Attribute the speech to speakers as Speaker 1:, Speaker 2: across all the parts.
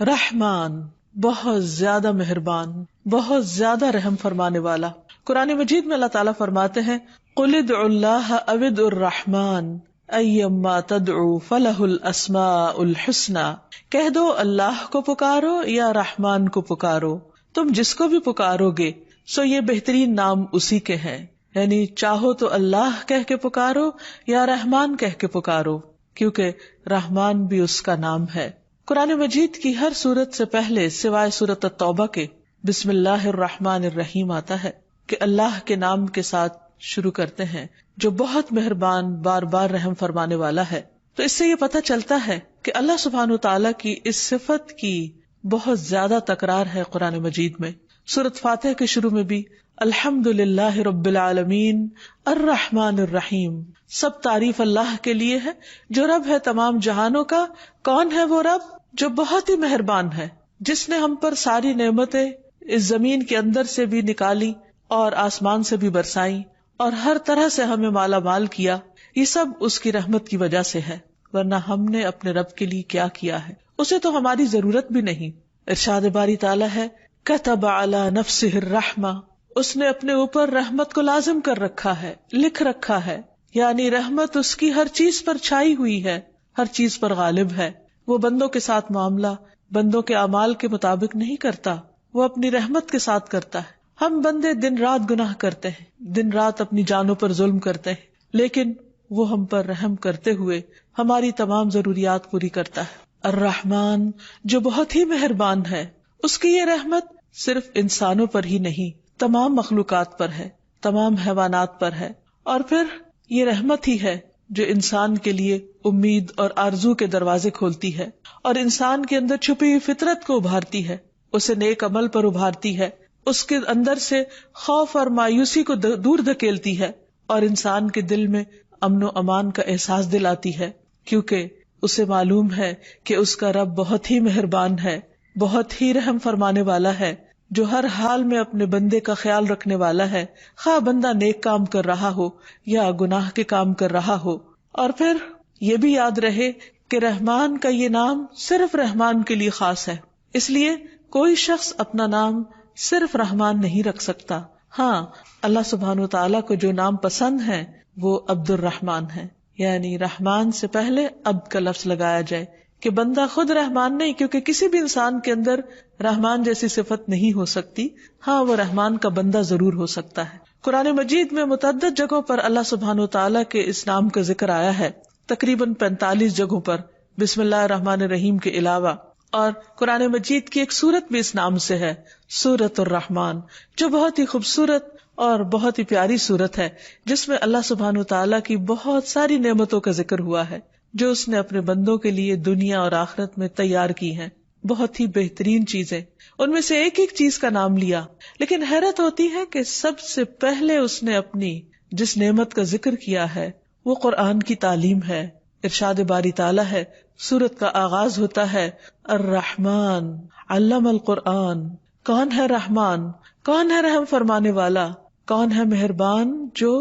Speaker 1: رحمان بہت زیادہ مہربان، بہت زیادہ رحم فرمانے والا۔ قرآن مجید میں اللہ تعالیٰ فرماتے ہیں قُلِ ادْعُوا اللَّهَ أَوِ ادْعُوا الرَّحْمَٰنَ أَيَّمَّا تَدْعُوا فَلَهُ الْأَسْمَاءُ الْحُسْنَىٰ، کہہ دو اللہ کو پکارو یا رحمان کو پکارو، تم جس کو بھی پکارو گے سو یہ بہترین نام اسی کے ہیں، یعنی چاہو تو اللہ کہہ کے پکارو یا رحمان کہہ کے پکارو، کیونکہ رحمان بھی اس کا نام ہے۔ قرآن مجید کی ہر سورت سے پہلے سوائے سورت التوبہ کے بسم اللہ الرحمن الرحیم آتا ہے کہ اللہ کے نام کے ساتھ شروع کرتے ہیں جو بہت مہربان بار بار رحم فرمانے والا ہے۔ تو اس سے یہ پتہ چلتا ہے کہ اللہ سبحانہ وتعالیٰ کی اس صفت کی بہت زیادہ تکرار ہے قرآن مجید میں۔ سورۃ فاتحہ کے شروع میں بھی الحمد للہ رب العالمین الرحمن الرحیم، سب تعریف اللہ کے لیے ہے جو رب ہے تمام جہانوں کا۔ کون ہے وہ رب؟ جو بہت ہی مہربان ہے، جس نے ہم پر ساری نعمتیں اس زمین کے اندر سے بھی نکالی اور آسمان سے بھی برسائی اور ہر طرح سے ہمیں مالا مال کیا۔ یہ سب اس کی رحمت کی وجہ سے ہے، ورنہ ہم نے اپنے رب کے لیے کیا کیا ہے؟ اسے تو ہماری ضرورت بھی نہیں۔ ارشاد باری تعالیٰ ہے کتب علی نفسہ الرحمہ، اس نے اپنے اوپر رحمت کو لازم کر رکھا ہے، لکھ رکھا ہے، یعنی رحمت اس کی ہر چیز پر چھائی ہوئی ہے، ہر چیز پر غالب ہے۔ وہ بندوں کے ساتھ معاملہ بندوں کے اعمال کے مطابق نہیں کرتا، وہ اپنی رحمت کے ساتھ کرتا ہے۔ ہم بندے دن رات گناہ کرتے ہیں، دن رات اپنی جانوں پر ظلم کرتے ہیں، لیکن وہ ہم پر رحم کرتے ہوئے ہماری تمام ضروریات پوری کرتا ہے۔ الرحمن جو بہت ہی مہربان ہے، اس کی یہ رحمت صرف انسانوں پر ہی نہیں، تمام مخلوقات پر ہے، تمام حیوانات پر ہے، اور پھر یہ رحمت ہی ہے جو انسان کے لیے امید اور آرزو کے دروازے کھولتی ہے اور انسان کے اندر چھپی ہوئی فطرت کو ابھارتی ہے، اسے نیک عمل پر ابھارتی ہے، اس کے اندر سے خوف اور مایوسی کو دور دھکیلتی ہے اور انسان کے دل میں امن و امان کا احساس دلاتی ہے، کیونکہ اسے معلوم ہے کہ اس کا رب بہت ہی مہربان ہے، بہت ہی رحم فرمانے والا ہے، جو ہر حال میں اپنے بندے کا خیال رکھنے والا ہے، خواہ بندہ نیک کام کر رہا ہو یا گناہ کے کام کر رہا ہو۔ اور پھر یہ بھی یاد رہے کہ رحمان کا یہ نام صرف رحمان کے لیے خاص ہے، اس لیے کوئی شخص اپنا نام صرف رحمان نہیں رکھ سکتا۔ ہاں، اللہ سبحانہ وتعالیٰ کو جو نام پسند ہے وہ عبد الرحمن ہے، یعنی رحمان سے پہلے عبد کا لفظ لگایا جائے کہ بندہ خود رحمان نہیں، کیونکہ کسی بھی انسان کے اندر رحمان جیسی صفت نہیں ہو سکتی، ہاں وہ رحمان کا بندہ ضرور ہو سکتا ہے۔ قرآن مجید میں متعدد جگہوں پر اللہ سبحانہ وتعالیٰ کے اس نام کا ذکر آیا ہے، تقریباً 45 جگہوں پر بسم اللہ الرحمن الرحیم کے علاوہ، اور قرآن مجید کی ایک سورت بھی اس نام سے ہے، سورۃ الرحمن، جو بہت ہی خوبصورت اور بہت ہی پیاری سورت ہے، جس میں اللہ سبحانہ وتعالیٰ کی بہت ساری نعمتوں کا ذکر ہوا ہے جو اس نے اپنے بندوں کے لیے دنیا اور آخرت میں تیار کی ہیں، بہت ہی بہترین چیزیں، ان میں سے ایک ایک چیز کا نام لیا، لیکن حیرت ہوتی ہے کہ سب سے پہلے اس نے اپنی جس نعمت کا ذکر کیا ہے وہ قرآن کی تعلیم ہے۔ ارشاد باری تعالیٰ ہے، سورت کا آغاز ہوتا ہے الرحمن علم القرآن، کون ہے رحمان، کون ہے رحم فرمانے والا، کون ہے مہربان جو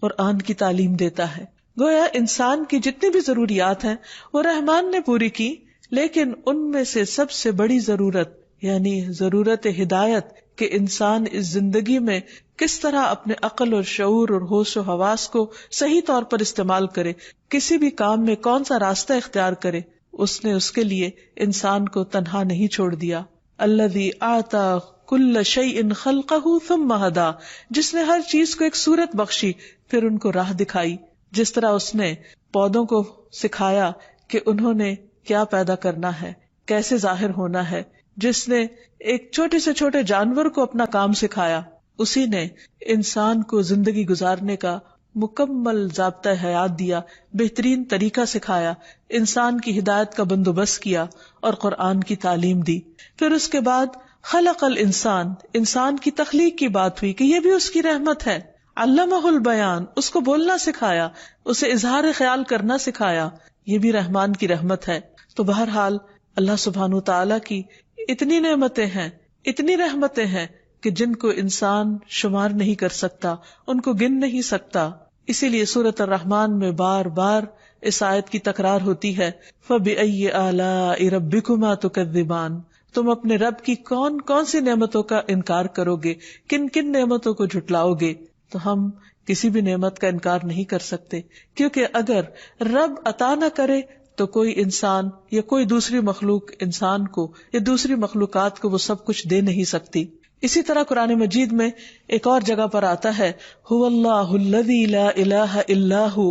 Speaker 1: قرآن کی تعلیم دیتا ہے۔ گویا انسان کی جتنی بھی ضروریات ہیں وہ رحمان نے پوری کی، لیکن ان میں سے سب سے بڑی ضرورت یعنی ضرورت ہدایت کہ انسان اس زندگی میں کس طرح اپنے عقل اور شعور اور ہوش و حواس کو صحیح طور پر استعمال کرے، کسی بھی کام میں کون سا راستہ اختیار کرے، اس نے اس کے لیے انسان کو تنہا نہیں چھوڑ دیا۔ الذی اعطی کل شیء خلقہ ثم ہدی، جس نے ہر چیز کو ایک صورت بخشی پھر ان کو راہ دکھائی، جس طرح اس نے پودوں کو سکھایا کہ انہوں نے کیا پیدا کرنا ہے، کیسے ظاہر ہونا ہے، جس نے ایک چھوٹے سے چھوٹے جانور کو اپنا کام سکھایا، اسی نے انسان کو زندگی گزارنے کا مکمل ضابطہ حیات دیا، بہترین طریقہ سکھایا، انسان کی ہدایت کا بندوبست کیا اور قرآن کی تعلیم دی۔ پھر اس کے بعد خلق الانسان، انسان کی تخلیق کی بات ہوئی کہ یہ بھی اس کی رحمت ہے، علمہ البیان، اس کو بولنا سکھایا، اسے اظہار خیال کرنا سکھایا، یہ بھی رحمان کی رحمت ہے۔ تو بہرحال اللہ سبحانہ تعالیٰ کی اتنی نعمتیں ہیں، اتنی رحمتیں ہیں کہ جن کو انسان شمار نہیں کر سکتا، ان کو گن نہیں سکتا۔ اسی لیے سورۃ الرحمن میں بار بار اس آیت کی تکرار ہوتی ہے فَبِأَيِّ آلَاءِ رَبِّكُمَا تُكَذِّبَانِ، تم اپنے رب کی کون کون سی نعمتوں کا انکار کرو گے، کن کن نعمتوں کو جھٹلاؤ گے. تو ہم کسی بھی نعمت کا انکار نہیں کر سکتے، کیونکہ اگر رب عطا نہ کرے تو کوئی انسان یا کوئی دوسری مخلوق انسان کو یا دوسری مخلوقات کو وہ سب کچھ دے نہیں سکتی. اسی طرح قرآن مجید میں ایک اور جگہ پر آتا ہے هو اللہ الذی لا الہ الا هو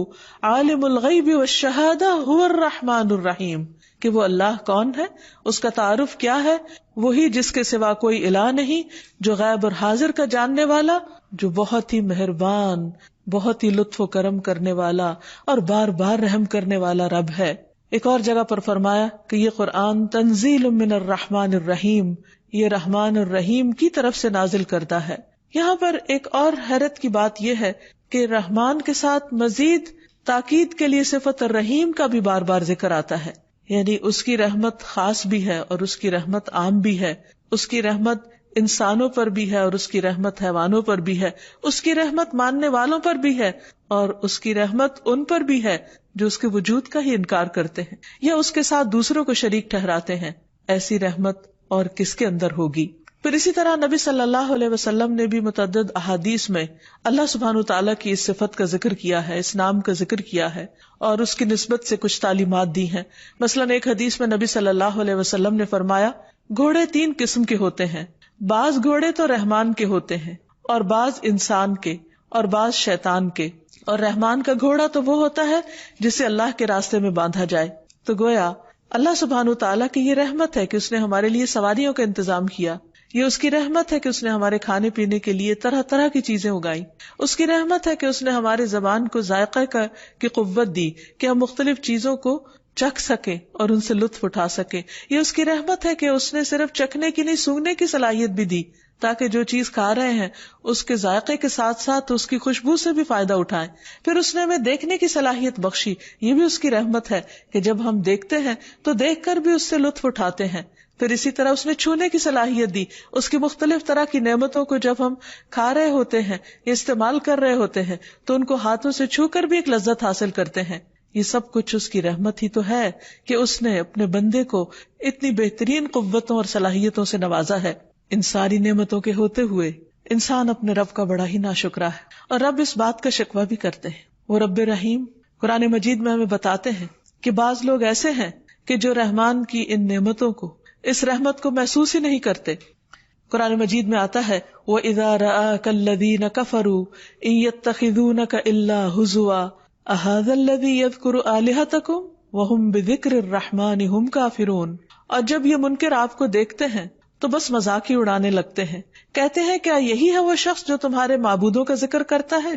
Speaker 1: عالم الغیب والشہادہ هو الرحمن الرحیم، کہ وہ اللہ کون ہے، اس کا تعارف کیا ہے، وہی جس کے سوا کوئی الہ نہیں، جو غیب اور حاضر کا جاننے والا، جو بہت ہی مہربان، بہت ہی لطف و کرم کرنے والا اور بار بار رحم کرنے والا رب ہے. ایک اور جگہ پر فرمایا کہ یہ قرآن تنزیل من الرحمن الرحیم، یہ رحمان الرحیم کی طرف سے نازل کردہ ہے. یہاں پر ایک اور حیرت کی بات یہ ہے کہ رحمان کے ساتھ مزید تاکید کے لیے صفت الرحیم کا بھی بار بار ذکر آتا ہے، یعنی اس کی رحمت خاص بھی ہے اور اس کی رحمت عام بھی ہے، اس کی رحمت انسانوں پر بھی ہے اور اس کی رحمت حیوانوں پر بھی ہے، اس کی رحمت ماننے والوں پر بھی ہے اور اس کی رحمت ان پر بھی ہے جو اس کے وجود کا ہی انکار کرتے ہیں یا اس کے ساتھ دوسروں کو شریک ٹھہراتے ہیں. ایسی رحمت اور کس کے اندر ہوگی؟ پھر اسی طرح نبی صلی اللہ علیہ وسلم نے بھی متعدد احادیث میں اللہ سبحانہ وتعالیٰ کی اس صفت کا ذکر کیا ہے، اس نام کا ذکر کیا ہے اور اس کی نسبت سے کچھ تعلیمات دی ہیں. مثلا ایک حدیث میں نبی صلی اللہ علیہ وسلم نے فرمایا گھوڑے 3 قسم کے ہوتے ہیں، بعض گھوڑے تو رحمان کے ہوتے ہیں اور بعض انسان کے اور بعض شیطان کے، اور رحمان کا گھوڑا تو وہ ہوتا ہے جسے اللہ کے راستے میں باندھا جائے. تو گویا اللہ سبحانہ تعالیٰ کی یہ رحمت ہے کہ اس نے ہمارے لیے سواریوں کا انتظام کیا، یہ اس کی رحمت ہے کہ اس نے ہمارے کھانے پینے کے لیے طرح طرح کی چیزیں اگائی، اس کی رحمت ہے کہ اس نے ہمارے زبان کو ذائقہ کی قوت دی کہ ہم مختلف چیزوں کو چکھ سکیں اور ان سے لطف اٹھا سکیں. یہ اس کی رحمت ہے کہ اس نے صرف چکھنے کی نہیں سونگھنے کی صلاحیت بھی دی تاکہ جو چیز کھا رہے ہیں اس کے ذائقے کے ساتھ ساتھ اس کی خوشبو سے بھی فائدہ اٹھائیں. پھر اس نے ہمیں دیکھنے کی صلاحیت بخشی، یہ بھی اس کی رحمت ہے کہ جب ہم دیکھتے ہیں تو دیکھ کر بھی اس سے لطف اٹھاتے ہیں. پھر اسی طرح اس نے چھونے کی صلاحیت دی، اس کی مختلف طرح کی نعمتوں کو جب ہم کھا رہے ہوتے ہیں یا استعمال کر رہے ہوتے ہیں تو ان کو ہاتھوں سے چھو کر بھی ایک لذت حاصل کرتے ہیں. یہ سب کچھ اس کی رحمت ہی تو ہے کہ اس نے اپنے بندے کو اتنی بہترین قوتوں اور صلاحیتوں سے نوازا ہے. ان ساری نعمتوں کے ہوتے ہوئے انسان اپنے رب کا بڑا ہی ناشکرا ہے، اور رب اس بات کا شکوہ بھی کرتے ہیں. وہ رب رحیم قرآن مجید میں ہمیں بتاتے ہیں کہ بعض لوگ ایسے ہیں کہ جو رحمان کی ان نعمتوں کو، اس رحمت کو محسوس ہی نہیں کرتے. قرآن مجید میں آتا ہے وَإِذَا رَآكَ الَّذِينَ كَفَرُوا إِن يَتَّخِذُونَكَ إِلَّا هُزُوًا أَهَذَا الَّذِي يَذْكُرُ آلِهَتَكُمْ وَهُمْ بِذِكْرِ الرَّحْمَنِ هُمْ كَافِرُونَ. اور جب یہ منکر آپ کو دیکھتے ہیں تو بس مذاق ہی اڑانے لگتے ہیں، کہتے ہیں کیا یہی ہے وہ شخص جو تمہارے معبودوں کا ذکر کرتا ہے،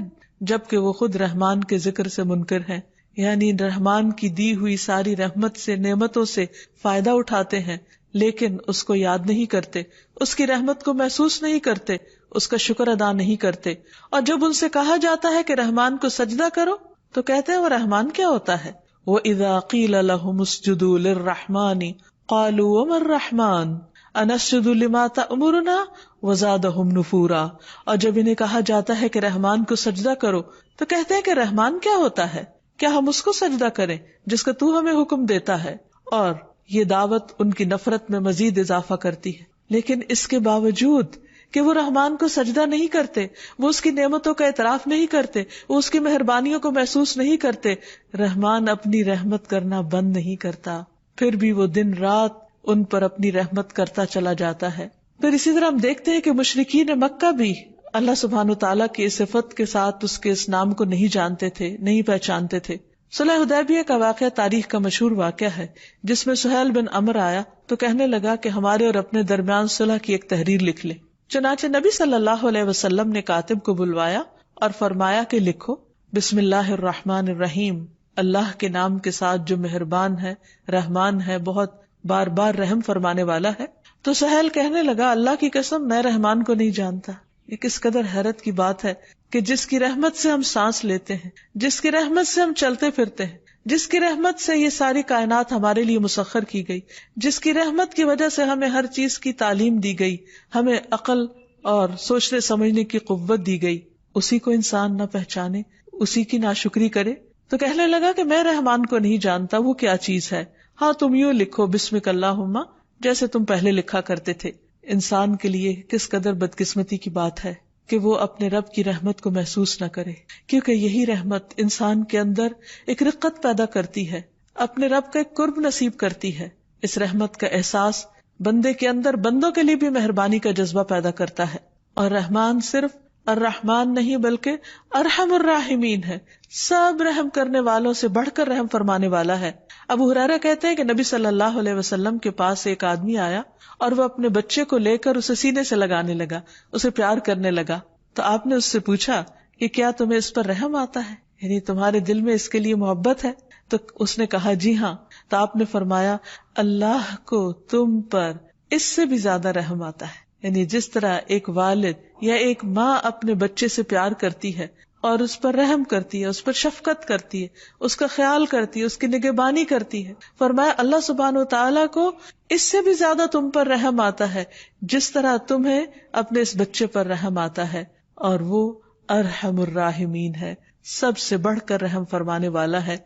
Speaker 1: جبکہ وہ خود رحمان کے ذکر سے منکر ہیں. یعنی رحمان کی دی ہوئی ساری رحمت سے، نعمتوں سے فائدہ اٹھاتے ہیں لیکن اس کو یاد نہیں کرتے، اس کی رحمت کو محسوس نہیں کرتے، اس کا شکر ادا نہیں کرتے. اور جب ان سے کہا جاتا ہے کہ رحمان کو سجدہ کرو تو کہتے ہیں وہ رحمان کیا ہوتا ہے. وَإِذَا قِيلَ لَهُمُ اسْجُدُوا لِلرَّحْمَنِ قَالُوا وَمَا الرَّحْمَنُ أَنَسْجُدُ لِمَا تَأْمُرُنَا وَزَادَهُمْ نُفُورًا. اور جب انہیں کہا جاتا ہے کہ رحمان کو سجدہ کرو تو کہتے ہیں کہ رحمان کیا ہوتا ہے، کیا ہم اس کو سجدہ کریں جس کا تو ہمیں حکم دیتا ہے. اور یہ دعوت ان کی نفرت میں مزید اضافہ کرتی ہے. لیکن اس کے باوجود کہ وہ رحمان کو سجدہ نہیں کرتے، وہ اس کی نعمتوں کا اعتراف نہیں کرتے، وہ اس کی مہربانیوں کو محسوس نہیں کرتے، رحمان اپنی رحمت کرنا بند نہیں کرتا، پھر بھی وہ دن رات ان پر اپنی رحمت کرتا چلا جاتا ہے. پھر اسی طرح ہم دیکھتے ہیں کہ مشرکین مکہ بھی اللہ سبحانہ وتعالیٰ کی اس صفت کے ساتھ اس کے اس نام کو نہیں جانتے تھے، نہیں پہچانتے تھے. صلح حدیبیہ کا واقعہ تاریخ کا مشہور واقعہ ہے جس میں سہیل بن عمر آیا تو کہنے لگا کہ ہمارے اور اپنے درمیان صلح کی ایک تحریر لکھ لیں. چنانچہ نبی صلی اللہ علیہ وسلم نے کاتب کو بلوایا اور فرمایا کہ لکھو بسم اللہ الرحمن الرحیم، اللہ کے نام کے ساتھ جو مہربان ہے، رحمان ہے، بہت بار بار رحم فرمانے والا ہے. تو سہیل کہنے لگا اللہ کی قسم میں رحمان کو نہیں جانتا. یہ کس قدر حیرت کی بات ہے کہ جس کی رحمت سے ہم سانس لیتے ہیں، جس کی رحمت سے ہم چلتے پھرتے ہیں، جس کی رحمت سے یہ ساری کائنات ہمارے لیے مسخر کی گئی، جس کی رحمت کی وجہ سے ہمیں ہر چیز کی تعلیم دی گئی، ہمیں عقل اور سوچنے سمجھنے کی قوت دی گئی، اسی کو انسان نہ پہچانے، اسی کی ناشکری کرے. تو کہنے لگا کہ میں رحمان کو نہیں جانتا، وہ کیا چیز ہے؟ ہاں تم یوں لکھو بسمک اللہم، جیسے تم پہلے لکھا کرتے تھے۔ انسان کے لیے کس قدر بدقسمتی کی بات ہے کہ وہ اپنے رب کی رحمت کو محسوس نہ کرے، کیونکہ یہی رحمت انسان کے اندر ایک رقت پیدا کرتی ہے، اپنے رب کا ایک قرب نصیب کرتی ہے۔ اس رحمت کا احساس بندے کے اندر بندوں کے لیے بھی مہربانی کا جذبہ پیدا کرتا ہے، اور رحمان صرف الرحمن نہیں بلکہ ارحم الراحمین ہے، سب رحم کرنے والوں سے بڑھ کر رحم فرمانے والا ہے۔ ابو ہریرہ کہتے ہیں کہ نبی صلی اللہ علیہ وسلم کے پاس ایک آدمی آیا اور وہ اپنے بچے کو لے کر اسے سینے سے لگانے لگا، اسے پیار کرنے لگا۔ تو آپ نے اس سے پوچھا کہ کیا تمہیں اس پر رحم آتا ہے، یعنی تمہارے دل میں اس کے لیے محبت ہے؟ تو اس نے کہا جی ہاں۔ تو آپ نے فرمایا اللہ کو تم پر اس سے بھی زیادہ رحم آتا ہے، یعنی جس طرح ایک والد یا ایک ماں اپنے بچے سے پیار کرتی ہے اور اس پر رحم کرتی ہے، اس پر شفقت کرتی ہے، اس کا خیال کرتی ہے، اس کی نگہبانی کرتی ہے، فرمایا اللہ سبحانہ و تعالیٰ کو اس سے بھی زیادہ تم پر رحم آتا ہے جس طرح تمہیں اپنے اس بچے پر رحم آتا ہے، اور وہ ارحم الراحمین ہے، سب سے بڑھ کر رحم فرمانے والا ہے،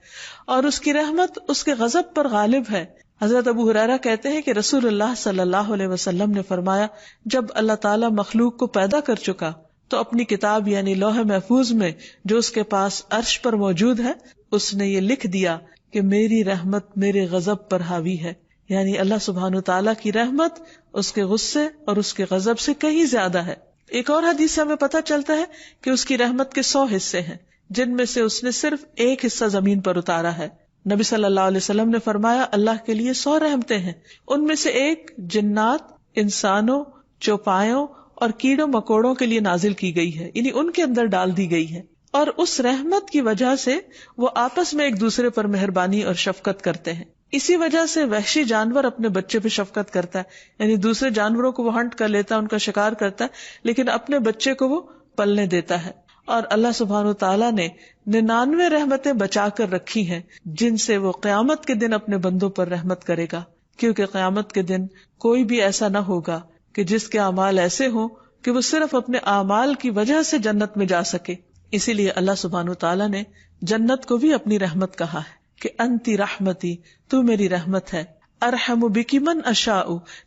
Speaker 1: اور اس کی رحمت اس کے غضب پر غالب ہے۔ حضرت ابو ہریرہ کہتے ہیں کہ رسول اللہ صلی اللہ علیہ وسلم نے فرمایا جب اللہ تعالیٰ مخلوق کو پیدا کر چکا تو اپنی کتاب یعنی لوح محفوظ میں جو اس کے پاس عرش پر موجود ہے اس نے یہ لکھ دیا کہ میری رحمت میرے غضب پر حاوی ہے، یعنی اللہ سبحانہ تعالیٰ کی رحمت اس کے غصے اور اس کے غضب سے کہیں زیادہ ہے۔ ایک اور حدیث سے ہمیں پتہ چلتا ہے کہ اس کی رحمت کے 100 حصے ہیں جن میں سے اس نے صرف ایک حصہ زمین پر اتارا ہے۔ نبی صلی اللہ علیہ وسلم نے فرمایا اللہ کے لیے 100 رحمتیں ہیں، ان میں سے ایک جنات، انسانوں، چوپایوں اور کیڑوں مکوڑوں کے لیے نازل کی گئی ہے، یعنی ان کے اندر ڈال دی گئی ہے، اور اس رحمت کی وجہ سے وہ آپس میں ایک دوسرے پر مہربانی اور شفقت کرتے ہیں۔ اسی وجہ سے وحشی جانور اپنے بچے پہ شفقت کرتا ہے، یعنی دوسرے جانوروں کو وہ ہنٹ کر لیتا ہے، ان کا شکار کرتا ہے، لیکن اپنے بچے کو وہ پلنے دیتا ہے۔ اور اللہ سبحانہ تعالیٰ نے 99 رحمتیں بچا کر رکھی ہیں جن سے وہ قیامت کے دن اپنے بندوں پر رحمت کرے گا، کیونکہ قیامت کے دن کوئی بھی ایسا نہ ہوگا کہ جس کے اعمال ایسے ہوں کہ وہ صرف اپنے اعمال کی وجہ سے جنت میں جا سکے۔ اسی لیے اللہ سبحانہ تعالیٰ نے جنت کو بھی اپنی رحمت کہا ہے کہ انتی رحمتی، تو میری رحمت ہے، ارحم بکی من اشاء،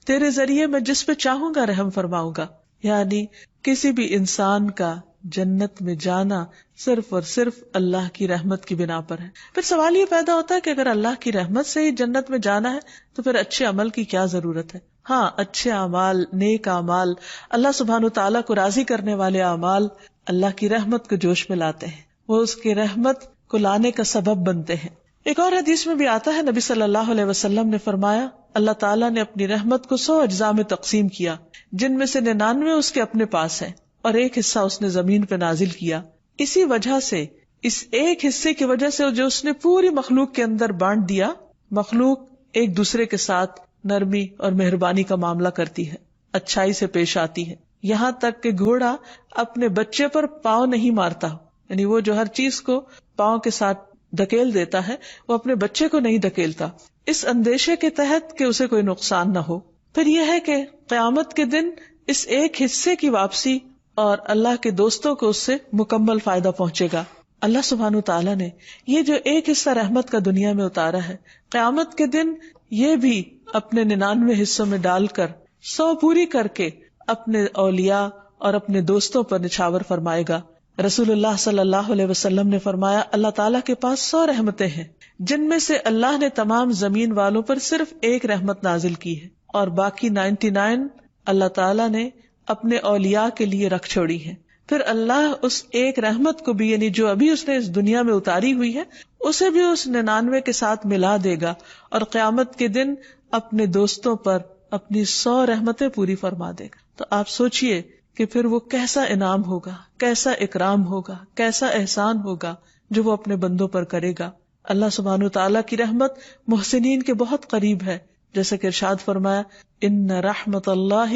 Speaker 1: تیرے ذریعے میں جس پہ چاہوں گا رحم فرماؤں گا، یعنی کسی بھی انسان کا جنت میں جانا صرف اور صرف اللہ کی رحمت کی بنا پر ہے۔ پھر سوال یہ پیدا ہوتا ہے کہ اگر اللہ کی رحمت سے ہی جنت میں جانا ہے تو پھر اچھے عمل کی کیا ضرورت ہے؟ ہاں، اچھے اعمال، نیک اعمال، اللہ سبحانہ تعالیٰ کو راضی کرنے والے اعمال اللہ کی رحمت کو جوش میں لاتے ہیں، وہ اس کی رحمت کو لانے کا سبب بنتے ہیں۔ ایک اور حدیث میں بھی آتا ہے، نبی صلی اللہ علیہ وسلم نے فرمایا اللہ تعالیٰ نے اپنی رحمت کو 100 اجزاء میں تقسیم کیا جن میں سے 99 اس کے اپنے پاس ہیں اور ایک حصہ اس نے زمین پہ نازل کیا۔ اسی وجہ سے، اس ایک حصے کی وجہ سے جو اس نے پوری مخلوق کے اندر بانٹ دیا، مخلوق ایک دوسرے کے ساتھ نرمی اور مہربانی کا معاملہ کرتی ہے، اچھائی سے پیش آتی ہے، یہاں تک کہ گھوڑا اپنے بچے پر پاؤں نہیں مارتا، یعنی وہ جو ہر چیز کو پاؤں کے ساتھ دھکیل دیتا ہے وہ اپنے بچے کو نہیں دھکیلتا، اس اندیشے کے تحت کہ اسے کوئی نقصان نہ ہو۔ پھر یہ ہے کہ قیامت کے دن اس ایک حصے کی واپسی اور اللہ کے دوستوں کو اس سے مکمل فائدہ پہنچے گا۔ اللہ سبحانہ تعالیٰ نے یہ جو ایک حصہ رحمت کا دنیا میں اتارا ہے، قیامت کے دن یہ بھی اپنے 99 حصوں میں ڈال کر 100 پوری کر کے اپنے اولیاء اور اپنے دوستوں پر نچھاور فرمائے گا۔ رسول اللہ صلی اللہ علیہ وسلم نے فرمایا اللہ تعالیٰ کے پاس 100 رحمتیں ہیں جن میں سے اللہ نے تمام زمین والوں پر صرف ایک رحمت نازل کی ہے اور باقی 99 اللہ تعالیٰ نے اپنے اولیاء کے لیے رکھ چھوڑی ہے۔ پھر اللہ اس ایک رحمت کو بھی، یعنی جو ابھی اس نے اس دنیا میں اتاری ہوئی ہے، اسے بھی اس 99 کے ساتھ ملا دے گا اور قیامت کے دن اپنے دوستوں پر اپنی 100 رحمتیں پوری فرما دے گا۔ تو آپ سوچئے کہ پھر وہ کیسا انعام ہوگا، کیسا اکرام ہوگا، کیسا احسان ہوگا جو وہ اپنے بندوں پر کرے گا۔ اللہ سبحانہ تعالیٰ کی رحمت محسنین کے بہت قریب ہے، جیسا کہ ارشاد فرمایا ان رحمت اللہ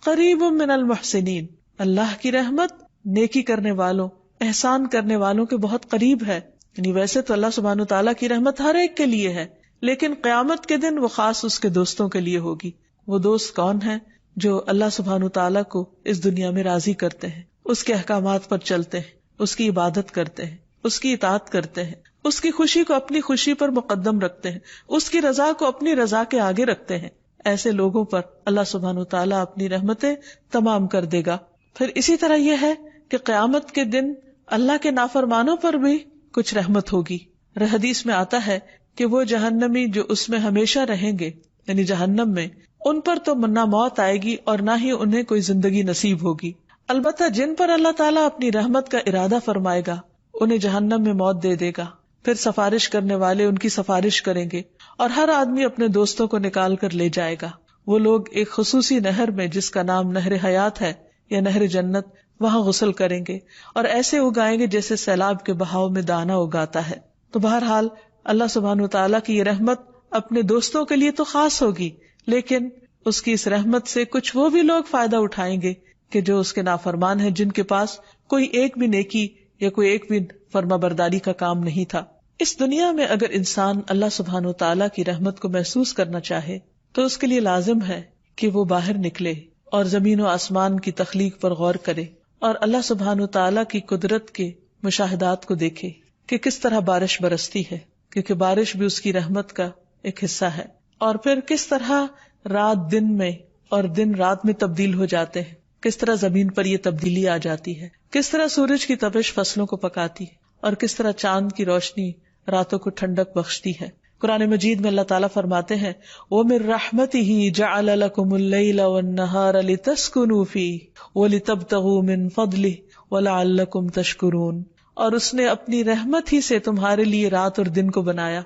Speaker 1: قریب من المحسنین، اللہ کی رحمت نیکی کرنے والوں، احسان کرنے والوں کے بہت قریب ہے۔ یعنی ویسے تو اللہ سبحانہ تعالیٰ کی رحمت ہر ایک کے لیے ہے، لیکن قیامت کے دن وہ خاص اس کے دوستوں کے لیے ہوگی۔ وہ دوست کون ہیں؟ جو اللہ سبحانہ تعالیٰ کو اس دنیا میں راضی کرتے ہیں، اس کے احکامات پر چلتے ہیں، اس کی عبادت کرتے ہیں، اس کی اطاعت کرتے ہیں، اس کی خوشی کو اپنی خوشی پر مقدم رکھتے ہیں، اس کی رضا کو اپنی رضا کے آگے رکھتے ہیں، ایسے لوگوں پر اللہ سبحانہ وتعالیٰ اپنی رحمتیں تمام کر دے گا۔ پھر اسی طرح یہ ہے کہ قیامت کے دن اللہ کے نافرمانوں پر بھی کچھ رحمت ہوگی۔ حدیث میں آتا ہے کہ وہ جہنمی جو اس میں ہمیشہ رہیں گے، یعنی جہنم میں، ان پر تو نہ موت آئے گی اور نہ ہی انہیں کوئی زندگی نصیب ہوگی۔ البتہ جن پر اللہ تعالیٰ اپنی رحمت کا ارادہ فرمائے گا انہیں جہنم میں موت دے دے گا، پھر سفارش کرنے والے ان کی سفارش کریں گے اور ہر آدمی اپنے دوستوں کو نکال کر لے جائے گا۔ وہ لوگ ایک خصوصی نہر میں جس کا نام نہر حیات ہے یا نہر جنت، وہاں غسل کریں گے اور ایسے اگائیں گے جیسے سیلاب کے بہاؤ میں دانا اگاتا ہے۔ تو بہرحال اللہ سبحانہ وتعالیٰ کی یہ رحمت اپنے دوستوں کے لیے تو خاص ہوگی، لیکن اس کی اس رحمت سے کچھ وہ بھی لوگ فائدہ اٹھائیں گے کہ جو اس کے نافرمان ہیں، جن کے پاس کوئی ایک بھی نیکی یا کوئی ایک بھی فرما برداری کا کام نہیں تھا۔ اس دنیا میں اگر انسان اللہ سبحانہ وتعالیٰ کی رحمت کو محسوس کرنا چاہے تو اس کے لیے لازم ہے کہ وہ باہر نکلے اور زمین و آسمان کی تخلیق پر غور کرے اور اللہ سبحانہ وتعالیٰ کی قدرت کے مشاہدات کو دیکھے کہ کس طرح بارش برستی ہے، کیونکہ بارش بھی اس کی رحمت کا ایک حصہ ہے، اور پھر کس طرح رات دن میں اور دن رات میں تبدیل ہو جاتے ہیں، کس طرح زمین پر یہ تبدیلی آ جاتی ہے، کس طرح سورج کی تپش فصلوں کو پکاتی ہے اور کس طرح چاند کی روشنی راتوں کو ٹھنڈک بخشتی ہے۔ قرآن مجید میں اللہ تعالیٰ فرماتے ہیں وَمِن رَحْمَتِهِ جَعَلَ لَكُمُ اللَّيْلَ وَالنَّهَارَ لِتَسْكُنُوا فِيهِ وَلِتَبْتَغُوا مِن فَضْلِهِ وَلَعَلَّكُمْ تَشْكُرُونَ، اور اس نے اپنی رحمت ہی سے تمہارے لیے رات اور دن کو بنایا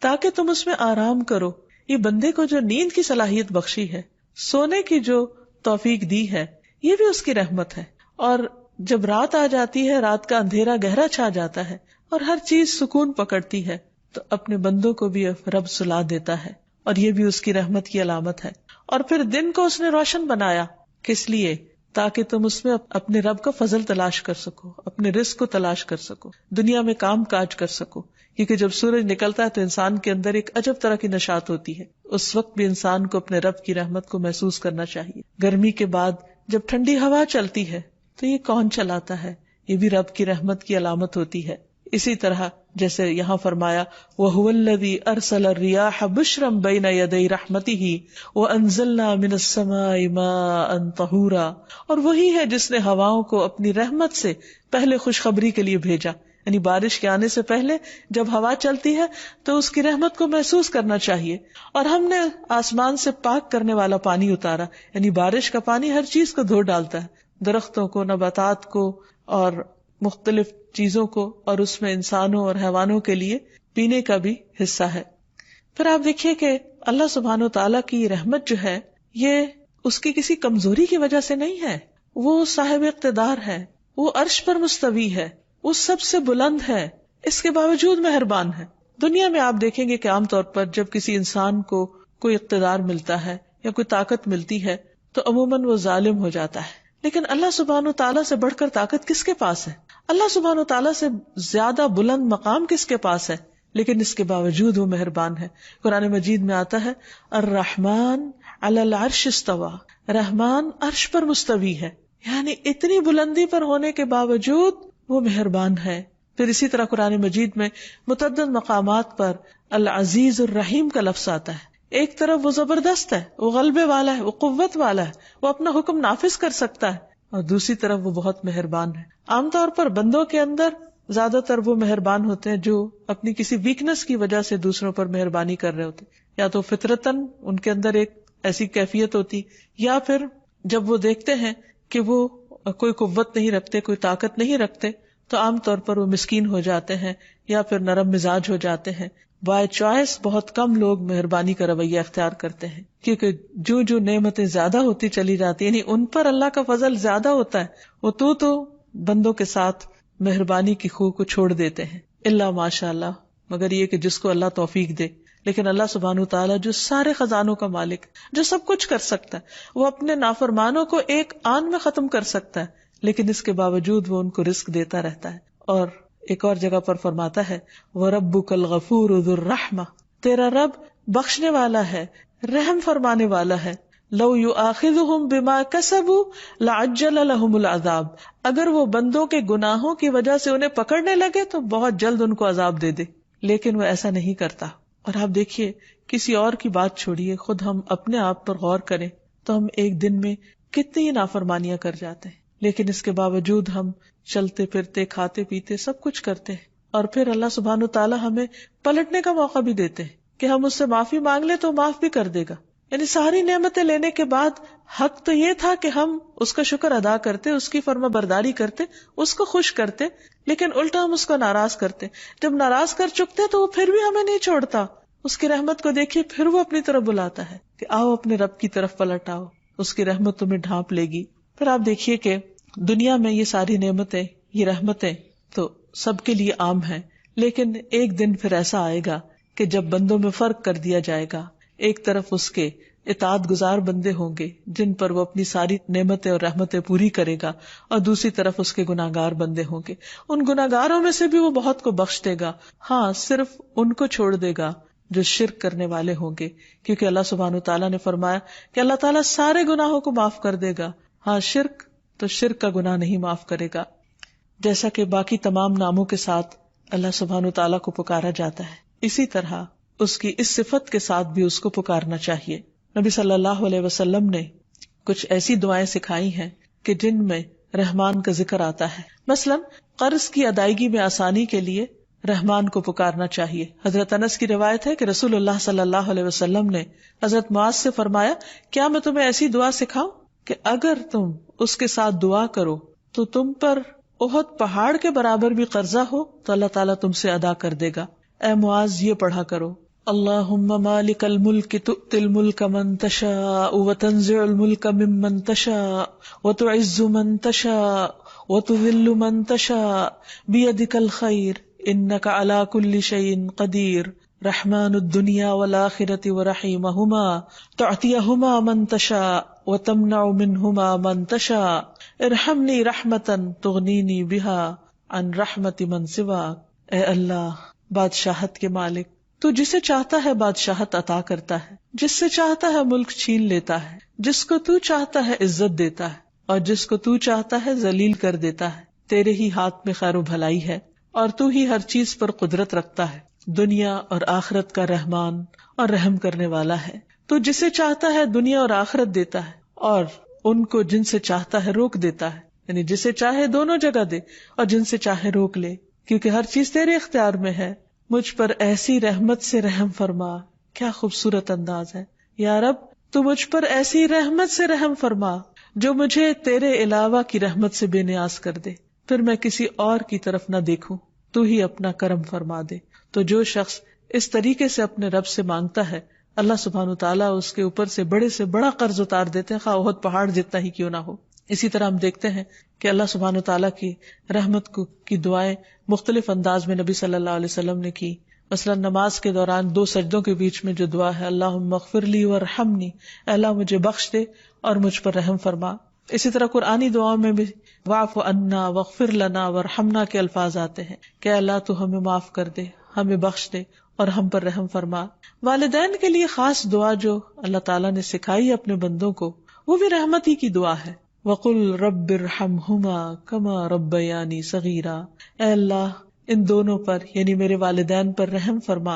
Speaker 1: تاکہ تم اس میں آرام کرو۔ یہ بندے کو جو نیند کی صلاحیت بخشی ہے، سونے کی جو توفیق دی ہے، یہ بھی اس کی رحمت ہے۔ اور جب رات آ جاتی ہے، رات کا اندھیرا گہرا چھا جاتا ہے اور ہر چیز سکون پکڑتی ہے، تو اپنے بندوں کو بھی رب سلا دیتا ہے، اور یہ بھی اس کی رحمت کی علامت ہے۔ اور پھر دن کو اس نے روشن بنایا، کس لیے؟ تاکہ تم اس میں اپنے رب کا فضل تلاش کر سکو، اپنے رزق کو تلاش کر سکو، دنیا میں کام کاج کر سکو، کیونکہ جب سورج نکلتا ہے تو انسان کے اندر ایک عجب طرح کی نشاط ہوتی ہے۔ اس وقت بھی انسان کو اپنے رب کی رحمت کو محسوس کرنا چاہیے۔ گرمی کے بعد جب ٹھنڈی ہوا چلتی ہے تو یہ کون چلاتا ہے؟ یہ بھی رب کی رحمت کی علامت ہوتی ہے۔ اسی طرح جیسے یہاں فرمایا وَهُوَ الَّذِي أَرْسَلَ الرِّيَاحَ بُشْرًا بَيْنَ يَدَيْ رَحْمَتِهِ وَأَنزَلْنَا مِنَ السَّمَاءِ مَاءً طَهُورًا، اور وہی ہے جس نے ہواؤں کو اپنی رحمت سے پہلے خوشخبری کے لیے بھیجا، یعنی بارش کے آنے سے پہلے جب ہوا چلتی ہے تو اس کی رحمت کو محسوس کرنا چاہیے۔ اور ہم نے آسمان سے پاک کرنے والا پانی اتارا، یعنی بارش کا پانی ہر چیز کو دھو ڈالتا ہے، درختوں کو، نباتات کو اور مختلف چیزوں کو، اور اس میں انسانوں اور حیوانوں کے لیے پینے کا بھی حصہ ہے۔ پھر آپ دیکھیے کہ اللہ سبحانہ وتعالیٰ کی رحمت جو ہے یہ اس کی کسی کمزوری کی وجہ سے نہیں ہے، وہ صاحب اقتدار ہے، وہ عرش پر مستوی ہے، وہ سب سے بلند ہے، اس کے باوجود مہربان ہے۔ دنیا میں آپ دیکھیں گے کہ عام طور پر جب کسی انسان کو کوئی اقتدار ملتا ہے یا کوئی طاقت ملتی ہے تو عموماً وہ ظالم ہو جاتا ہے، لیکن اللہ سبحانہ تعالیٰ سے بڑھ کر طاقت کس کے پاس ہے؟ اللہ سبحانہ تعالیٰ سے زیادہ بلند مقام کس کے پاس ہے؟ لیکن اس کے باوجود وہ مہربان ہے۔ قرآن مجید میں آتا ہے الرحمن علی العرش استوى، رحمان عرش پر مستوی ہے، یعنی اتنی بلندی پر ہونے کے باوجود وہ مہربان ہے۔ پھر اسی طرح قرآن مجید میں متعدد مقامات پر العزیز الرحیم کا لفظ آتا ہے۔ ایک طرف وہ زبردست ہے، وہ غلبے والا ہے، وہ قوت والا ہے، وہ اپنا حکم نافذ کر سکتا ہے، اور دوسری طرف وہ بہت مہربان ہے۔ عام طور پر بندوں کے اندر زیادہ تر وہ مہربان ہوتے ہیں جو اپنی کسی ویکنس کی وجہ سے دوسروں پر مہربانی کر رہے ہوتے، یا تو فطرتاً ان کے اندر ایک ایسی کیفیت ہوتی، یا پھر جب وہ دیکھتے ہیں کہ وہ کوئی قوت نہیں رکھتے، کوئی طاقت نہیں رکھتے، تو عام طور پر وہ مسکین ہو جاتے ہیں یا پھر نرم مزاج ہو جاتے ہیں۔ بائی چوائس بہت کم لوگ مہربانی کا رویہ اختیار کرتے ہیں، کیونکہ جو نعمتیں زیادہ ہوتی چلی جاتی ہیں، یعنی ان پر اللہ کا فضل زیادہ ہوتا ہے، وہ تو بندوں کے ساتھ مہربانی کی خو کو چھوڑ دیتے ہیں، الا ماشاء اللہ، مگر یہ کہ جس کو اللہ توفیق دے۔ لیکن اللہ سبحانہ تعالیٰ جو سارے خزانوں کا مالک، جو سب کچھ کر سکتا ہے، وہ اپنے نافرمانوں کو ایک آن میں ختم کر سکتا ہے، لیکن اس کے باوجود وہ ان کو رزق دیتا رہتا ہے۔ اور ایک اور جگہ پر فرماتا ہے وَرَبُّكَ الْغَفُورُ ذُو الرَّحْمَةِ، تیرا رب بخشنے والا ہے، رحم فرمانے والا ہے۔ لَوْ يُؤَاخِذُهُمْ بِمَا كَسَبُوا لَعَجَّلَ لَهُمُ الْعَذَابَ، اگر وہ بندوں کے گناہوں کی وجہ سے انہیں پکڑنے لگے تو بہت جلد ان کو عذاب دے دے۔ لیکن وہ ایسا نہیں کرتا. اور آپ دیکھیے، کسی اور کی بات چھوڑیے، خود ہم اپنے آپ پر غور کریں تو ہم ایک دن میں کتنی نافرمانیاں کر جاتے ہیں، لیکن اس کے باوجود ہم چلتے پھرتے کھاتے پیتے سب کچھ کرتے ہیں. اور پھر اللہ سبحانہ تعالیٰ ہمیں پلٹنے کا موقع بھی دیتے ہیں کہ ہم اس سے معافی مانگ لیں تو معاف بھی کر دے گا. یعنی ساری نعمتیں لینے کے بعد حق تو یہ تھا کہ ہم اس کا شکر ادا کرتے، اس کی فرما برداری کرتے، اس کو خوش کرتے، لیکن الٹا ہم اس کو ناراض کرتے. جب ناراض کر چکتے تو وہ پھر بھی ہمیں نہیں چھوڑتا. اس کی رحمت کو دیکھیے، پھر وہ اپنی طرف بلاتا ہے کہ آؤ اپنے رب کی طرف پلٹ آؤ، اس کی رحمت تمہیں ڈھانپ لے گی. پھر آپ دیکھیے کہ دنیا میں یہ ساری نعمتیں، یہ رحمتیں تو سب کے لیے عام ہیں، لیکن ایک دن پھر ایسا آئے گا کہ جب بندوں میں فرق کر دیا جائے گا. ایک طرف اس کے اطاعت گزار بندے ہوں گے جن پر وہ اپنی ساری نعمتیں اور رحمتیں پوری کرے گا، اور دوسری طرف اس کے گناہگار بندے ہوں گے. ان گناہگاروں میں سے بھی وہ بہت کو بخش دے گا، ہاں صرف ان کو چھوڑ دے گا جو شرک کرنے والے ہوں گے، کیونکہ اللہ سبحانہ تعالیٰ نے فرمایا کہ اللہ تعالیٰ سارے گناہوں کو معاف کر دے گا، ہاں شرک کا گناہ نہیں معاف کرے گا. جیسا کہ باقی تمام ناموں کے ساتھ اللہ سبحانہ تعالیٰ کو پکارا جاتا ہے، اسی طرح اس کی اس صفت کے ساتھ بھی اس کو پکارنا چاہیے. نبی صلی اللہ علیہ وسلم نے کچھ ایسی دعائیں سکھائی ہیں کہ جن میں رحمان کا ذکر آتا ہے. مثلا قرض کی ادائیگی میں آسانی کے لیے رحمان کو پکارنا چاہیے. حضرت انس کی روایت ہے کہ رسول اللہ صلی اللہ علیہ وسلم نے حضرت معاذ سے فرمایا، کیا میں تمہیں ایسی دعا سکھاؤں کہ اگر تم اس کے ساتھ دعا کرو تو تم پر احد پہاڑ کے برابر بھی قرضہ ہو تو اللہ تعالیٰ تم سے ادا کر دے گا. اے معاذ یہ پڑھا کرو، اللہم مالک الملک تؤتی الملک من تشاء وتنزع الملک ممن تشاء وتعز من تشاء وتذل من تشاء بیدک الخیر انک علی کل شیء قدیر رحمن الدنیا والآخرة ورحیمہما تعطیہما من تشاء وتمنع منہما من تشاء ارحمنی رحمتا تغنینی بہا عن رحمت من سواک. اے اللہ بادشاہت کے مالک، تو جسے چاہتا ہے بادشاہت عطا کرتا ہے، جس سے چاہتا ہے ملک چھین لیتا ہے، جس کو تو چاہتا ہے عزت دیتا ہے اور جس کو تو چاہتا ہے ذلیل کر دیتا ہے. تیرے ہی ہاتھ میں خیر و بھلائی ہے اور تو ہی ہر چیز پر قدرت رکھتا ہے، دنیا اور آخرت کا رحمان اور رحم کرنے والا ہے. تو جسے چاہتا ہے دنیا اور آخرت دیتا ہے اور ان کو جن سے چاہتا ہے روک دیتا ہے، یعنی جسے چاہے دونوں جگہ دے اور جن سے چاہے روک لے، کیونکہ ہر چیز تیرے اختیار میں ہے. مجھ پر ایسی رحمت سے رحم فرما. کیا خوبصورت انداز ہے. یا رب تو مجھ پر ایسی رحمت سے رحم فرما جو مجھے تیرے علاوہ کی رحمت سے بے نیاز کر دے، پھر میں کسی اور کی طرف نہ دیکھوں، تو ہی اپنا کرم فرما دے. تو جو شخص اس طریقے سے اپنے رب سے مانگتا ہے، اللہ سبحانہ تعالیٰ اس کے اوپر سے بڑے قرض اتار دیتے ہیں، خواہ احد پہاڑ جتنا ہی کیوں نہ ہو. اسی طرح ہم دیکھتے ہیں کہ اللہ سبحانہ تعالیٰ کی رحمت کی دعائیں مختلف انداز میں نبی صلی اللہ علیہ وسلم نے کی. مثلا نماز کے دوران 2 سجدوں کے بیچ میں جو دعا ہے، اللہم اغفر لی وارحمنی، اے اللہ مجھے بخش دے اور مجھ پر رحم فرما. اسی طرح قرآنی دعاؤں میں بھی واعف عنا واغفر لنا وارحمنا کے الفاظ آتے ہیں کہ اللہ تو ہمیں معاف کر دے، ہمیں بخش دے اور ہم پر رحم فرما. والدین کے لیے خاص دعا جو اللہ تعالیٰ نے سکھائی اپنے بندوں کو، وہ بھی رحمت ہی کی دعا ہے. وَقُلْ رَبِّ ارْحَمْهُمَا كَمَا رَبَّيَانِي صَغِيرًا، اے اللہ ان دونوں پر یعنی میرے والدین پر رحم فرما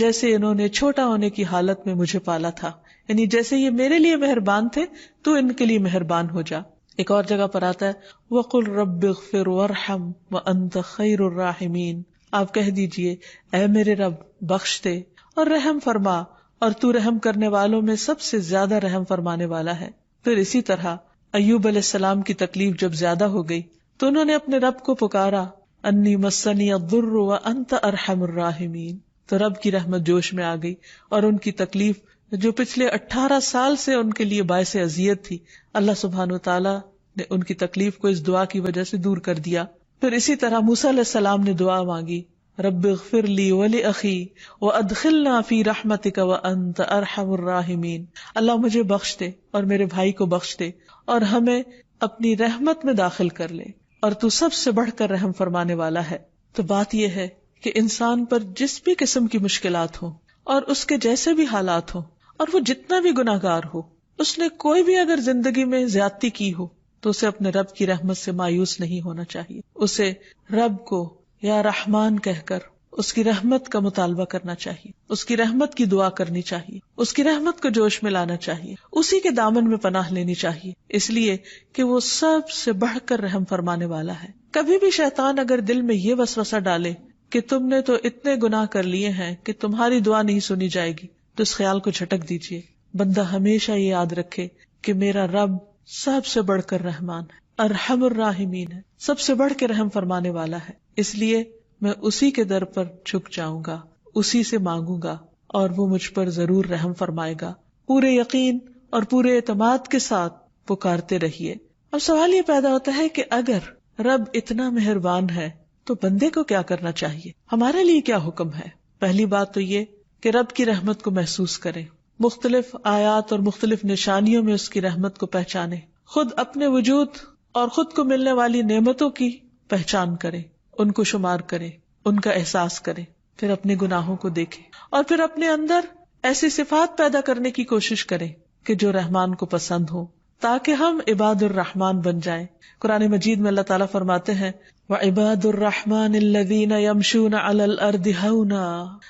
Speaker 1: جیسے انہوں نے چھوٹا ہونے کی حالت میں مجھے پالا تھا، یعنی جیسے یہ میرے لیے مہربان تھے تو ان کے لیے مہربان ہو جا. ایک اور جگہ پر آتا ہے وَقُلْ رَبِّ اغْفِرْ وَارْحَمْ وَأَنْتَ خَيْرُ الرَّاحِمِينَ، آپ کہہ دیجئے اے میرے رب بخش دے اور رحم فرما اور تو رحم کرنے والوں میں سب سے زیادہ رحم فرمانے والا ہے. پھر اسی طرح ایوب علیہ السلام کی تکلیف جب زیادہ ہو گئی تو انہوں نے اپنے رب کو پکارا، انی مسنی الضر وانت ارحم الراحمین، تو رب کی رحمت جوش میں آ گئی اور ان کی تکلیف جو پچھلے 18 سال سے ان کے لیے باعث اذیت تھی، اللہ سبحانہ وتعالی نے ان کی تکلیف کو اس دعا کی وجہ سے دور کر دیا. پھر اسی طرح موسیٰ علیہ السلام نے دعا مانگی، رب اغفر لی ولاخی وادخلنا فی رحمتک وانت ارحم الراحمین، اللہ مجھے بخش دے اور میرے بھائی کو بخش دے اور ہمیں اپنی رحمت میں داخل کر لے اور تو سب سے بڑھ کر رحم فرمانے والا ہے. تو بات یہ ہے کہ انسان پر جس بھی قسم کی مشکلات ہوں اور اس کے جیسے بھی حالات ہوں اور وہ جتنا بھی گناہگار ہو، اس نے کوئی بھی اگر زندگی میں زیادتی کی ہو تو اسے اپنے رب کی رحمت سے مایوس نہیں ہونا چاہیے. اسے رب کو یا رحمان کہہ کر اس کی رحمت کا مطالبہ کرنا چاہیے، اس کی رحمت کی دعا کرنی چاہیے، اس کی رحمت کو جوش میں لانا چاہیے، اسی کے دامن میں پناہ لینی چاہیے، اس لیے کہ وہ سب سے بڑھ کر رحم فرمانے والا ہے۔ کبھی بھی شیطان اگر دل میں یہ وسوسہ ڈالے کہ تم نے تو اتنے گناہ کر لیے ہیں کہ تمہاری دعا نہیں سنی جائے گی، تو اس خیال کو جھٹک دیجیے۔ بندہ ہمیشہ یہ یاد رکھے کہ میرا رب سب سے بڑھ کر رحمان ہے، ارحم الراحمین ہے، سب سے بڑھ کے رحم فرمانے والا ہے، اس لیے میں اسی کے در پر جھک جاؤں گا، اسی سے مانگوں گا اور وہ مجھ پر ضرور رحم فرمائے گا۔ پورے یقین اور پورے اعتماد کے ساتھ پکارتے رہیے۔ اب سوال یہ پیدا ہوتا ہے کہ اگر رب اتنا مہربان ہے تو بندے کو کیا کرنا چاہیے، ہمارے لیے کیا حکم ہے؟ پہلی بات تو یہ کہ رب کی رحمت کو محسوس کریں، مختلف آیات اور مختلف نشانیوں میں اس کی رحمت کو پہچانیں، خود اپنے وجود اور خود کو ملنے والی نعمتوں کی پہچان کریں، ان کو شمار کریں، ان کا احساس کریں، پھر اپنے گناہوں کو دیکھیں اور پھر اپنے اندر ایسی صفات پیدا کرنے کی کوشش کریں کہ جو رحمان کو پسند ہو، تاکہ ہم عباد الرحمن بن جائیں۔ قرآن مجید میں اللہ تعالیٰ فرماتے ہیں وَعِبَادُ الرَّحْمَنِ الَّذِينَ يَمْشُونَ عَلَى الْأَرْضِ هَوْنًا،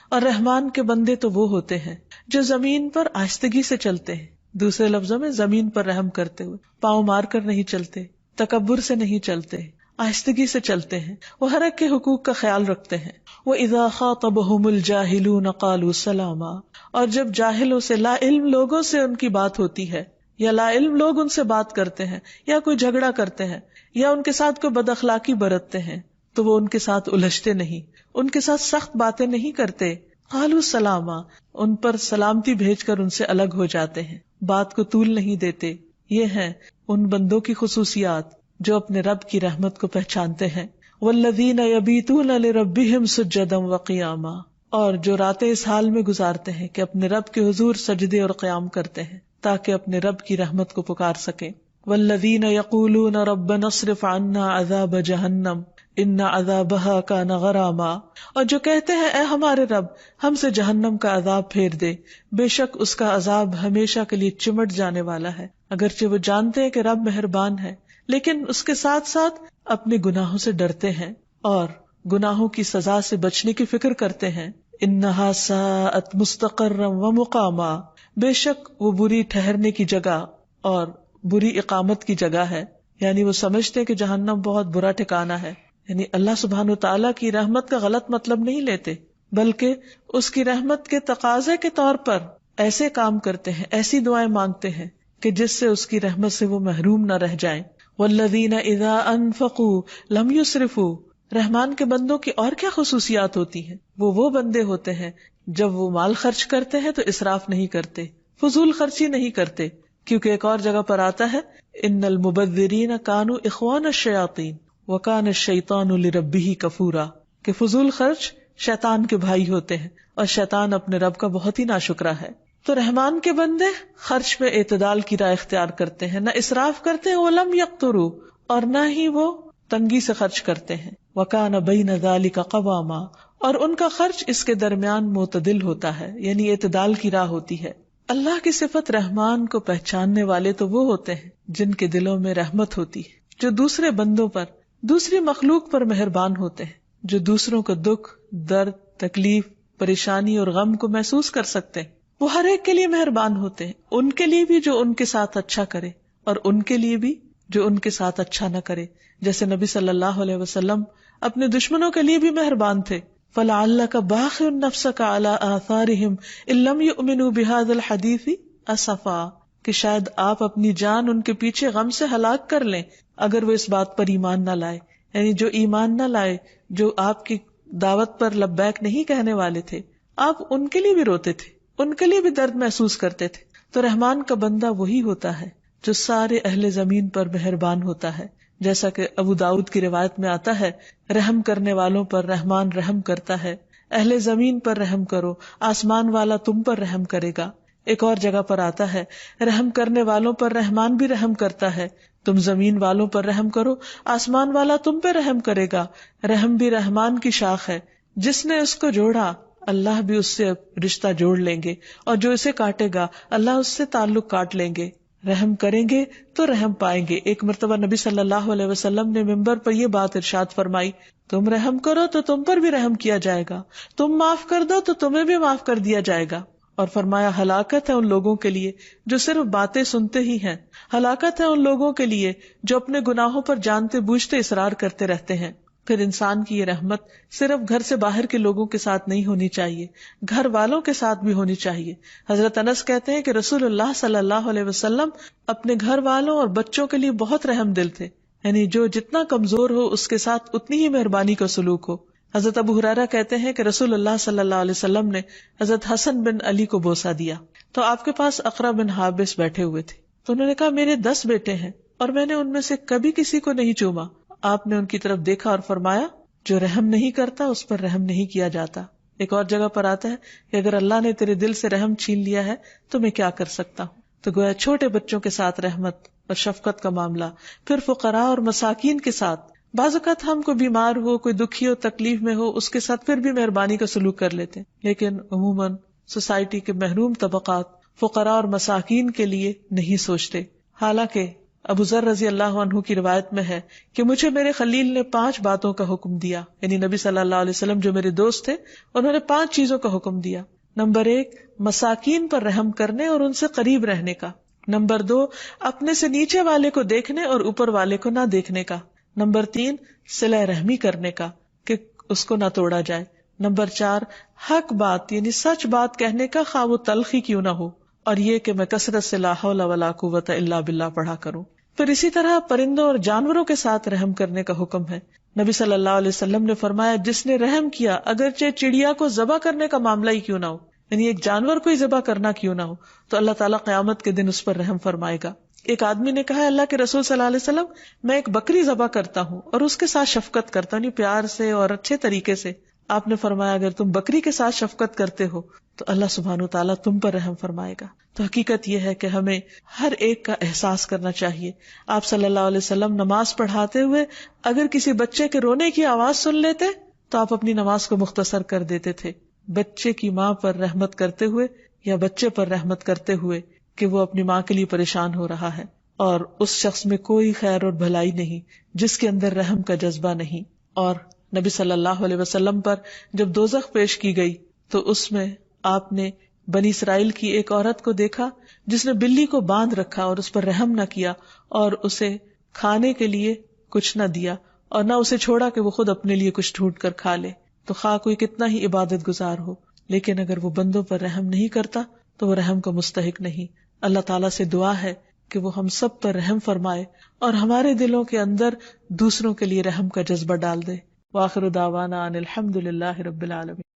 Speaker 1: اور رحمان کے بندے تو وہ ہوتے ہیں جو زمین پر آہستگی سے چلتے ہیں، دوسرے لفظوں میں زمین پر رحم کرتے ہوئے، پاؤں مار کر نہیں چلتے، تکبر سے نہیں چلتے، آہستگی سے چلتے ہیں، وہ ہر ایک کے حقوق کا خیال رکھتے ہیں۔ وَإِذَا خَاطَبَهُمُ الْجَاهِلُونَ قَالُوا سَلَامًا، اور جب جاہلوں سے، لا علم لوگوں سے ان کی بات ہوتی ہے یا لا علم لوگ ان سے بات کرتے ہیں یا کوئی جھگڑا کرتے ہیں یا ان کے ساتھ کوئی بد اخلاقی برتتے ہیں تو وہ ان کے ساتھ الجھتے نہیں، ان کے ساتھ سخت باتیں نہیں کرتے، قالوا سلاما، ان پر سلامتی بھیج کر ان سے الگ ہو جاتے ہیں، بات کو طول نہیں دیتے۔ یہ ہیں ان بندوں کی خصوصیات جو اپنے رب کی رحمت کو پہچانتے ہیں۔ والذین یبیتون لربہم سجدا وقیاما، اور جو راتیں اس حال میں گزارتے ہیں کہ اپنے رب کے حضور سجدے اور قیام کرتے ہیں تاکہ اپنے رب کی رحمت کو پکار سکیں۔ والذین یقولون ربنا اصرف عنا عذاب جہنم ان عذابها کان غراما، اور جو کہتے ہیں اے ہمارے رب ہم سے جہنم کا عذاب پھیر دے، بے شک اس کا عذاب ہمیشہ کے لیے چمٹ جانے والا ہے۔ اگرچہ وہ جانتے ہیں کہ رب مہربان ہے، لیکن اس کے ساتھ ساتھ اپنے گناہوں سے ڈرتے ہیں اور گناہوں کی سزا سے بچنے کی فکر کرتے ہیں۔ انہا ساءت مستقرا ومقاما، بے شک وہ بری ٹھہرنے کی جگہ اور بری اقامت کی جگہ ہے، یعنی وہ سمجھتے ہیں کہ جہنم بہت برا ٹھکانہ ہے۔ یعنی اللہ سبحانہ وتعالیٰ کی رحمت کا غلط مطلب نہیں لیتے، بلکہ اس کی رحمت کے تقاضے کے طور پر ایسے کام کرتے ہیں، ایسی دعائیں مانگتے ہیں کہ جس سے اس کی رحمت سے وہ محروم نہ رہ جائیں۔ والذین اذا انفقوا لم یسرفوا، رحمان کے بندوں کی اور کیا خصوصیات ہوتی ہیں؟ وہ بندے ہوتے ہیں جب وہ مال خرچ کرتے ہیں تو اسراف نہیں کرتے، فضول خرچی نہیں کرتے، کیونکہ ایک اور جگہ پر آتا ہے ان المبذرین کانوا اخوان الشیاطین وکان الشیطان لربہ کفورا، کہ فضول خرچ شیطان کے بھائی ہوتے ہیں اور شیطان اپنے رب کا بہت ہی ناشکرا ہے۔ تو رحمان کے بندے خرچ میں اعتدال کی راہ اختیار کرتے ہیں، نہ اسراف کرتے ہیں، ولم یقتروا، اور نہ ہی وہ تنگی سے خرچ کرتے ہیں، وکان بین ذلک قواما، اور ان کا خرچ اس کے درمیان معتدل ہوتا ہے، یعنی اعتدال کی راہ ہوتی ہے۔ اللہ کی صفت رحمان کو پہچاننے والے تو وہ ہوتے ہیں جن کے دلوں میں رحمت ہوتی ہے، جو دوسرے بندوں پر، دوسری مخلوق پر مہربان ہوتے ہیں، جو دوسروں کا دکھ، درد، تکلیف، پریشانی اور غم کو محسوس کر سکتے ہیں۔ وہ ہر ایک کے لیے مہربان ہوتے ہیں، ان کے لیے بھی جو ان کے ساتھ اچھا کرے اور ان کے لیے بھی جو ان کے ساتھ اچھا نہ کرے، جیسے نبی صلی اللہ علیہ وسلم اپنے دشمنوں کے لیے بھی مہربان تھے۔ فَلَعَلَّكَ بَاخِعٌ نَفْسَكَ عَلَىٰ آثَارِهِمْ إِن لَّمْ يُؤْمِنُوا بِهَٰذَا الْحَدِيثِ أَسَفًا، کہ شاید آپ اپنی جان ان کے پیچھے غم سے ہلاک کر لیں اگر وہ اس بات پر ایمان نہ لائے، یعنی جو ایمان نہ لائے، جو آپ کی دعوت پر لبیک نہیں کہنے والے تھے، آپ ان کے لیے بھی روتے تھے، ان کے لیے بھی درد محسوس کرتے تھے۔ تو رحمان کا بندہ وہی ہوتا ہے جو سارے اہل زمین پر مہربان ہوتا ہے، جیسا کہ ابو داؤد کی روایت میں آتا ہے رحم کرنے والوں پر رحمان رحم کرتا ہے، اہل زمین پر رحم کرو، آسمان والا تم پر رحم کرے گا۔ ایک اور جگہ پر آتا ہے رحم کرنے والوں پر رحمان بھی رحم کرتا ہے، تم زمین والوں پر رحم کرو، آسمان والا تم پہ رحم کرے گا۔ رحم بھی رحمان کی شاخ ہے، جس نے اس کو جوڑا اللہ بھی اس سے رشتہ جوڑ لیں گے، اور جو اسے کاٹے گا اللہ اس سے تعلق کاٹ لیں گے۔ رحم کریں گے تو رحم پائیں گے. ایک مرتبہ نبی صلی اللہ علیہ وسلم نے منبر پر یہ بات ارشاد فرمائی، تم رحم کرو تو تم پر بھی رحم کیا جائے گا، تم معاف کر دو تو تمہیں بھی معاف کر دیا جائے گا. اور فرمایا ہلاکت ہے ان لوگوں کے لیے جو صرف باتیں سنتے ہی ہیں، ہلاکت ہے ان لوگوں کے لیے جو اپنے گناہوں پر جانتے بوجھتے اصرار کرتے رہتے ہیں. پھر انسان کی یہ رحمت صرف گھر سے باہر کے لوگوں کے ساتھ نہیں ہونی چاہیے، گھر والوں کے ساتھ بھی ہونی چاہیے. حضرت انس کہتے ہیں کہ رسول اللہ صلی اللہ علیہ وسلم اپنے گھر والوں اور بچوں کے لیے بہت رحم دل تھے، یعنی جو جتنا کمزور ہو اس کے ساتھ اتنی ہی مہربانی کا سلوک ہو. حضرت ابو ہریرہ کہتے ہیں کہ رسول اللہ صلی اللہ علیہ وسلم نے حضرت حسن بن علی کو بوسہ دیا تو آپ کے پاس اقرا بن حابس بیٹھے ہوئے تھے، تو انہوں نے کہا میرے 10 بیٹے ہیں اور میں نے ان میں سے کبھی کسی کو نہیں چوما. آپ نے ان کی طرف دیکھا اور فرمایا جو رحم نہیں کرتا اس پر رحم نہیں کیا جاتا. ایک اور جگہ پر آتا ہے کہ اگر اللہ نے تیرے دل سے رحم چھین لیا ہے تو میں کیا کر سکتا ہوں. تو گویا چھوٹے بچوں کے ساتھ رحمت اور شفقت کا معاملہ. پھر فقراء اور مساکین کے ساتھ، بعض اوقات ہم کوئی بیمار ہو، کوئی دکھی ہو، تکلیف میں ہو، اس کے ساتھ پھر بھی مہربانی کا سلوک کر لیتے ہیں، لیکن عموماً سوسائٹی کے محروم طبقات فقراء اور مساکین کے لیے نہیں سوچتے. حالانکہ ابو ذر رضی اللہ عنہ کی روایت میں ہے کہ مجھے میرے خلیل نے 5 باتوں کا حکم دیا، یعنی نبی صلی اللہ علیہ وسلم جو میرے دوست تھے انہوں نے 5 چیزوں کا حکم دیا. نمبر 1 مساکین پر رحم کرنے اور ان سے قریب رہنے کا. نمبر 2 اپنے سے نیچے والے کو دیکھنے اور اوپر والے کو نہ دیکھنے کا. نمبر 3 صلہ رحمی کرنے کا کہ اس کو نہ توڑا جائے. نمبر 4 حق بات یعنی سچ بات کہنے کا خواہ وہ تلخی کیوں نہ ہو، اور یہ کہ میں کثرت سے لا حول ولا قوت الا باللہ پڑھا کروں. پھر اسی طرح پرندوں اور جانوروں کے ساتھ رحم کرنے کا حکم ہے. نبی صلی اللہ علیہ وسلم نے فرمایا جس نے رحم کیا اگرچہ چڑیا کو ذبح کرنے کا معاملہ ہی کیوں نہ ہو، یعنی ایک جانور کو ہی ذبح کرنا کیوں نہ ہو، تو اللہ تعالیٰ قیامت کے دن اس پر رحم فرمائے گا. ایک آدمی نے کہا اللہ کے رسول صلی اللہ علیہ وسلم میں ایک بکری ذبح کرتا ہوں اور اس کے ساتھ شفقت کرتا ہوں، یعنی پیار سے اور اچھے طریقے سے. آپ نے فرمایا اگر تم بکری کے ساتھ شفقت کرتے ہو تو اللہ سبحانہ وتعالیٰ تم پر رحم فرمائے گا. تو حقیقت یہ ہے کہ ہمیں ہر ایک کا احساس کرنا چاہیے. آپ صلی اللہ علیہ وسلم نماز پڑھاتے ہوئے اگر کسی بچے کے رونے کی آواز سن لیتے تو آپ اپنی نماز کو مختصر کر دیتے تھے. بچے کی ماں پر رحمت کرتے ہوئے یا بچے پر رحمت کرتے ہوئے کہ وہ اپنی ماں کے لیے پریشان ہو رہا ہے، اور اس شخص میں کوئی خیر اور بھلائی نہیں جس کے اندر رحم کا جذبہ نہیں. اور نبی صلی اللہ علیہ وسلم پر جب دوزخ پیش کی گئی تو اس میں آپ نے بنی اسرائیل کی ایک عورت کو دیکھا جس نے بلی کو باندھ رکھا اور اس پر رحم نہ کیا اور اسے کھانے کے لیے کچھ نہ دیا اور نہ اسے چھوڑا کہ وہ خود اپنے لیے کچھ ڈھونڈ کر کھا لے. تو خواہ کوئی کتنا ہی عبادت گزار ہو لیکن اگر وہ بندوں پر رحم نہیں کرتا تو وہ رحم کا مستحق نہیں. اللہ تعالیٰ سے دعا ہے کہ وہ ہم سب پر رحم فرمائے اور ہمارے دلوں کے اندر دوسروں کے لیے رحم کا جذبہ ڈال دے. وآخر دعوانا ان الحمد للہ رب العالمین.